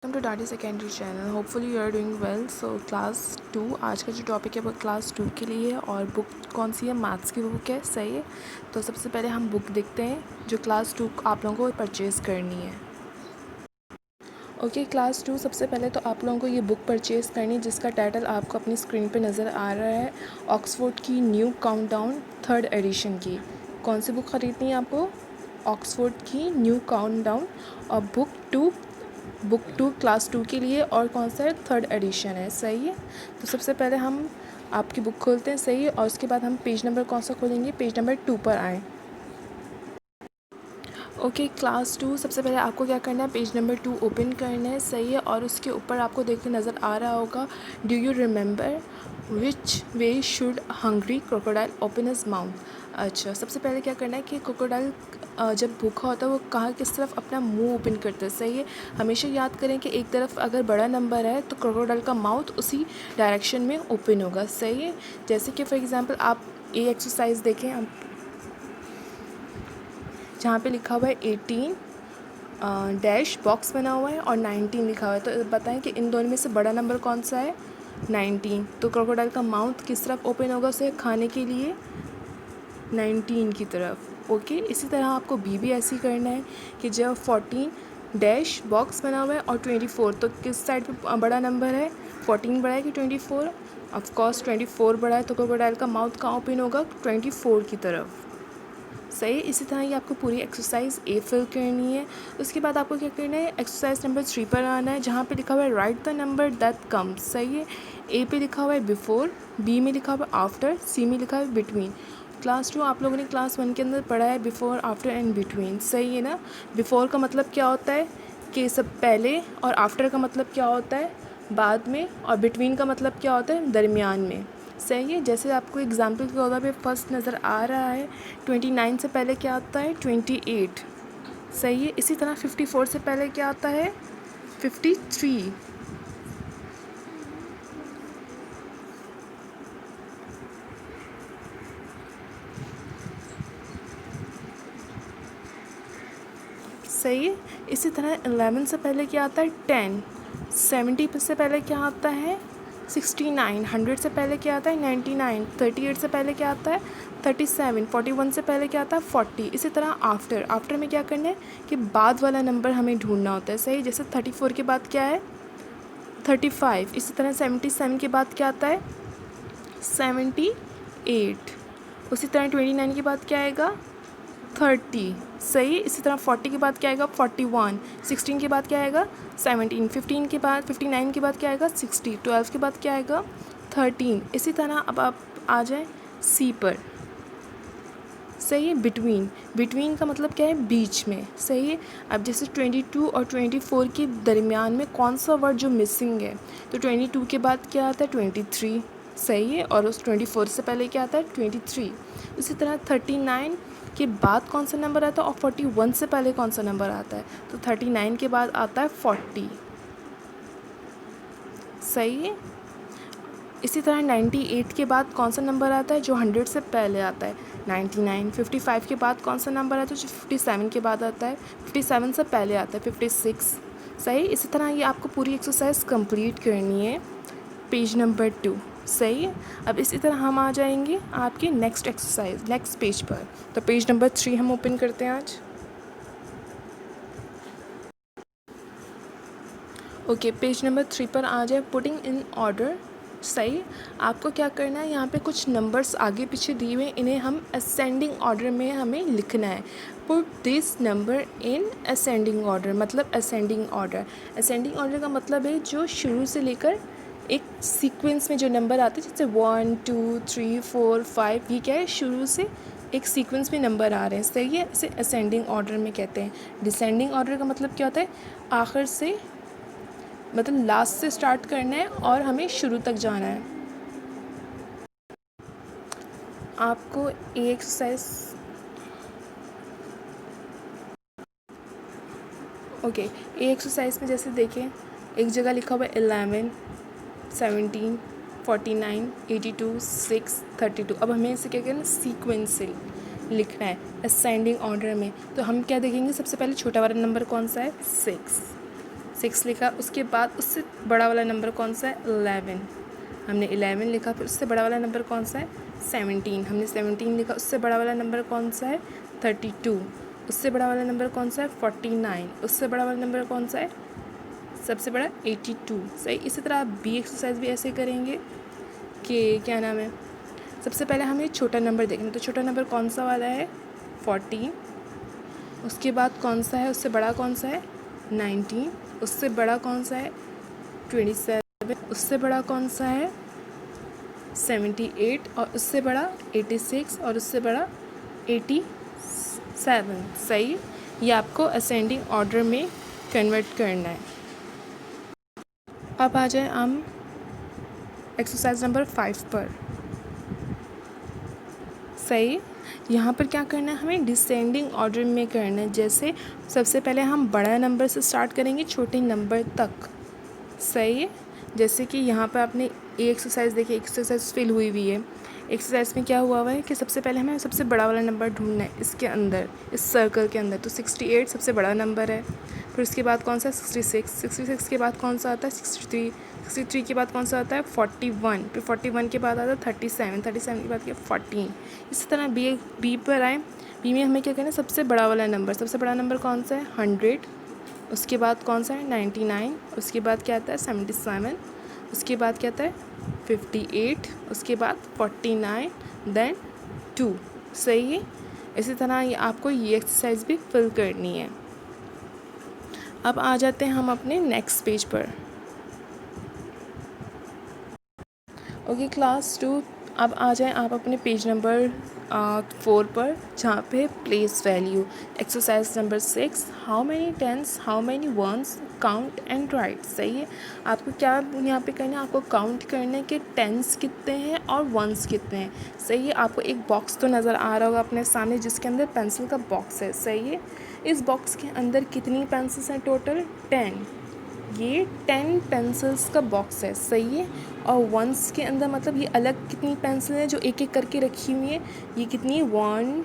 Welcome to Dadi secondary channel. Hopefully you are doing well. So class 2 आज का जो topic है वो क्लास 2 के लिए है और बुक कौन सी है? मैथ्स की बुक है। सही है। तो सबसे पहले हम बुक देखते हैं जो क्लास 2 आप लोगों को परचेज़ करनी है। ओके, क्लास 2 सबसे पहले तो आप लोगों को ये बुक परचेज़ करनी है जिसका टाइटल आपको अपनी स्क्रीन पे नज़र आ रहा है। ऑक्सफोर्ड की न्यू काउंटडाउन 3rd एडिशन की। कौन सी बुक ख़रीदनी है आपको? ऑक्सफोर्ड की न्यू काउंटडाउन और बुक टू क्लास 2 के लिए। और कौन सा है? 3rd एडिशन है। सही है। तो सबसे पहले हम आपकी बुक खोलते हैं। सही है। और उसके बाद हम पेज नंबर कौन सा खोलेंगे? पेज नंबर 2 पर आएँ। ओके, क्लास 2 सबसे पहले आपको क्या करना है? पेज नंबर 2 ओपन करना है। सही है। और उसके ऊपर आपको देखने नज़र आ रहा होगा, do you remember which way should hungry crocodile open his mouth. अच्छा, सबसे पहले क्या करना है कि क्रोकोडाइल जब भूखा होता है वो कहाँ किस तरफ अपना मुंह ओपन करता है। सही है। हमेशा याद करें कि एक तरफ अगर बड़ा नंबर है तो क्रोकोडाइल का माउथ उसी डायरेक्शन में ओपन होगा। सही है। जैसे कि फॉर एग्ज़ाम्पल आप ये एक्सरसाइज देखें, आप जहाँ पे लिखा हुआ है 18 डैश बॉक्स बना हुआ है और 19 लिखा हुआ है। तो बताएं कि इन दोनों में से बड़ा नंबर कौन सा है? 19। तो क्रोकोडाइल का माउथ किस तरफ ओपन होगा उसे खाने के लिए? 19 की तरफ। ओके, इसी तरह आपको भी ऐसे ही करना है कि जब 14 डैश बॉक्स बना हुआ है और 24, तो किस साइड पे बड़ा नंबर है? 14 बड़ा है कि 24? ऑफकोर्स 24 बड़ा है, तो क्रोकोडाइल का माउथ कहाँ ओपन होगा? 24 की तरफ। सही। इसी तरह ये आपको पूरी एक्सरसाइज ए फिल करनी है। उसके बाद आपको क्या करना है? एक्सरसाइज नंबर 3 पर आना है जहाँ पे लिखा हुआ है right the number that comes. सही है। ए पे लिखा हुआ है बिफोर, बी में लिखा हुआ है आफ्टर, सी में लिखा हुआ है बिटवीन। क्लास 2 आप लोगों ने क्लास 1 के अंदर पढ़ा है बिफोर, आफ्टर एंड बिटवीन। सही है ना। बिफोर का मतलब क्या होता है कि सब पहले, और आफ्टर का मतलब क्या होता है? बाद में, और बिटवीन का मतलब क्या होता है? दरमियान में। सही है। जैसे आपको एग्जाम्पल के तौर पे फर्स्ट नज़र आ रहा है, 29 से पहले क्या आता है? 28। सही है। इसी तरह 54 से पहले क्या आता है? 53। सही है। इसी तरह 11 से पहले क्या आता है? 10। 70 से पहले क्या आता है? 69। 100 से पहले क्या आता है? 99। 38 से पहले क्या आता है? 37। 41 से पहले क्या आता है? 40। इसी तरह आफ्टर में क्या करना है कि बाद वाला नंबर हमें ढूंढना होता है। सही। जैसे 34 के बाद क्या है? 35। इसी तरह 77 के बाद क्या आता है? 78। उसी तरह 29 के बाद क्या आएगा? 30। सही। इसी तरह 40 के बाद क्या आएगा? 41। 16 के बाद क्या आएगा? 17। 15 के बाद 59 के बाद क्या आएगा? 60। 12 के बाद क्या आएगा? 13। इसी तरह अब आप आ जाएं सी पर। सही है। बिटवीन का मतलब क्या है? बीच में। सही है। अब जैसे 22 और 24 के दरमियान में कौन सा वर्ड जो मिसिंग है? तो 22 के बाद क्या आता है? 23। सही है। और उस 24 से पहले क्या आता है? 23। उसी तरह 39 के बाद कौन सा नंबर आता है और 41 से पहले कौन सा नंबर आता है? तो 39 के बाद आता है 40। सही है। इसी तरह 98 के बाद कौन सा नंबर आता है? जो 100 से पहले आता है? 99। 55 के बाद कौन सा नंबर आता है? जो 57 के बाद आता है? 57 से पहले आता है? 56। सही। इसी तरह ये आपको पूरी एक्सरसाइज कंप्लीट करनी है पेज नंबर 2। सही है। अब इसी तरह हम आ जाएंगे आपके नेक्स्ट एक्सरसाइज नेक्स्ट पेज पर। तो पेज नंबर 3 हम ओपन करते हैं आज। ओके, पेज नंबर 3 पर आ जाए पुटिंग इन ऑर्डर। सही। आपको क्या करना है? यहाँ पे कुछ नंबर्स आगे पीछे दिए हुए, इन्हें हम असेंडिंग ऑर्डर में हमें लिखना है। Put this number in ascending order, मतलब असेंडिंग ऑर्डर। असेंडिंग ऑर्डर का मतलब है जो शुरू से लेकर एक सीक्वेंस में जो नंबर आते हैं, जैसे 1 2 3 4 5, ये क्या है? शुरू से एक सीक्वेंस में नंबर आ रहे हैं। सही है। इसे असेंडिंग ऑर्डर में कहते हैं। डिसेंडिंग ऑर्डर का मतलब क्या होता है? आखिर से, मतलब लास्ट से स्टार्ट करना है और हमें शुरू तक जाना है। आपको ये एक्सरसाइज ओके, ये एक्सरसाइज में जैसे देखें, एक जगह लिखा हुआ है 11 17 49 82 6 32। अब हमें इसे क्या करना है? सीक्वेंस से लिखना है असेंडिंग ऑर्डर में। तो हम क्या देखेंगे? सबसे पहले छोटा वाला नंबर कौन सा है? 6। 6 लिखा, उसके बाद उससे बड़ा वाला नंबर कौन सा है 11, हमने 11 लिखा। फिर उससे बड़ा वाला नंबर कौन सा है 17, हमने 17 लिखा। उससे बड़ा वाला नंबर कौन सा है 32, उससे बड़ा वाला नंबर कौन सा है 49, उससे बड़ा वाला नंबर कौन सा है सबसे बड़ा 82। सही। इसी तरह आप बी एक्सरसाइज भी ऐसे करेंगे कि क्या नाम है, सबसे पहले हमें छोटा नंबर देखना, तो छोटा नंबर कौन सा वाला है 14, उसके बाद कौन सा है उससे बड़ा कौन सा है 19, उससे बड़ा कौन सा है 27, उससे बड़ा कौन सा है 78, और उससे बड़ा 86, और उससे बड़ा 87। सही। ये आपको असेंडिंग ऑर्डर में कन्वर्ट करना है। अब आ जाए हम एक्सरसाइज नंबर 5 पर। सही। यहाँ पर क्या करना है, हमें डिसेंडिंग ऑर्डर में करना है। जैसे सबसे पहले हम बड़ा नंबर से स्टार्ट करेंगे छोटे नंबर तक। सही है। जैसे कि यहाँ पर आपने ये एक्सरसाइज देखिए, एक्सरसाइज फिल हुई हुई है। एक्सरसाइज में क्या हुआ है कि सबसे पहले हमें सबसे बड़ा वाला नंबर ढूंढना है इसके अंदर, इस सर्कल के अंदर। तो 68 सबसे बड़ा नंबर है। फिर उसके बाद कौन सा 66 के बाद कौन सा आता है 63 के बाद कौन सा आता है 41, फिर 41 के बाद आता है 37 के बाद क्या 14। इसी तरह बी पर आए। बी में हमें क्या करना है, सबसे बड़ा वाला नंबर, सबसे बड़ा नंबर कौन सा है 100, उसके बाद कौन सा है 99, उसके बाद क्या आता है 77, उसके बाद क्या आता है 58, उसके बाद 49, देन 2। सही है। इसी तरह ये आपको ये एक्सरसाइज भी फिल करनी है। अब आ जाते हैं हम अपने नेक्स्ट पेज पर। ओके क्लास 2, अब आ जाएं आप अपने पेज नंबर 4 पर, जहाँ पे place value exercise number 6, how many tens, how many ones, count and write. सही है। आपको क्या यहाँ पे करना है, आपको काउंट करना है कि टेंस कितने हैं और वंस कितने हैं। सही है। आपको एक बॉक्स तो नज़र आ रहा होगा अपने सामने, जिसके अंदर पेंसिल का बॉक्स है। सही है। इस बॉक्स के अंदर कितनी पेंसिल्स हैं टोटल 10, ये 10 पेंसिल्स का बॉक्स है। सही है। और वंस के अंदर मतलब ये अलग कितनी पेंसिल हैं जो एक एक करके रखी हुई हैं, ये कितनी 1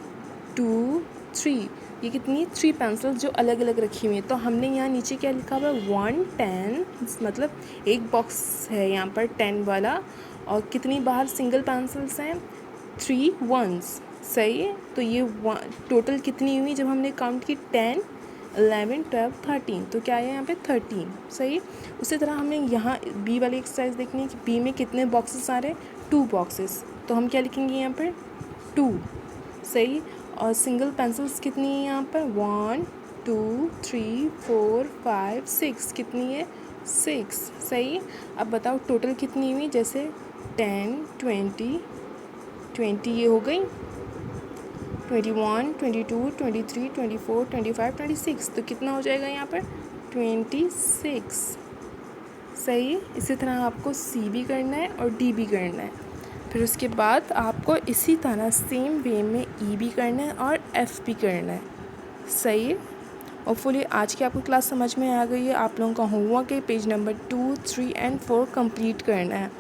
2 3, ये कितनी 3 पेंसिल जो अलग अलग रखी हुई हैं। तो हमने यहाँ नीचे क्या लिखा हुआ है 1 10, मतलब एक बॉक्स है यहाँ पर 10 वाला, और कितनी बाहर सिंगल पेंसिल्स हैं 3 वंस। सही है। तो ये टोटल कितनी हुई जब हमने काउंट की 10 11 12 13, तो क्या है यहाँ पे 13। सही। उसी तरह हमने यहाँ बी वाली एक्सरसाइज देखनी है कि बी में कितने बॉक्सेस आ रहे हैं 2 बॉक्सेस, तो हम क्या लिखेंगे यहाँ पर 2। सही। और सिंगल पेंसिल्स कितनी है यहाँ पर 1 2 3 4 5 6, कितनी है 6। सही। अब बताओ टोटल कितनी हुई, जैसे 10 20 ये हो गई, 21 22 23 24 25 26, तो कितना हो जाएगा यहाँ पर 26। सही है। इसी तरह आपको सी भी करना है और डी भी करना है। फिर उसके बाद आपको इसी तरह सेम वे में ई भी करना है और एफ़ भी करना है। सही है। होपफुली आज की आपको क्लास समझ में आ गई है। आप लोगों का होमवर्क है पेज नंबर 2 3 एंड 4 कंप्लीट करना है।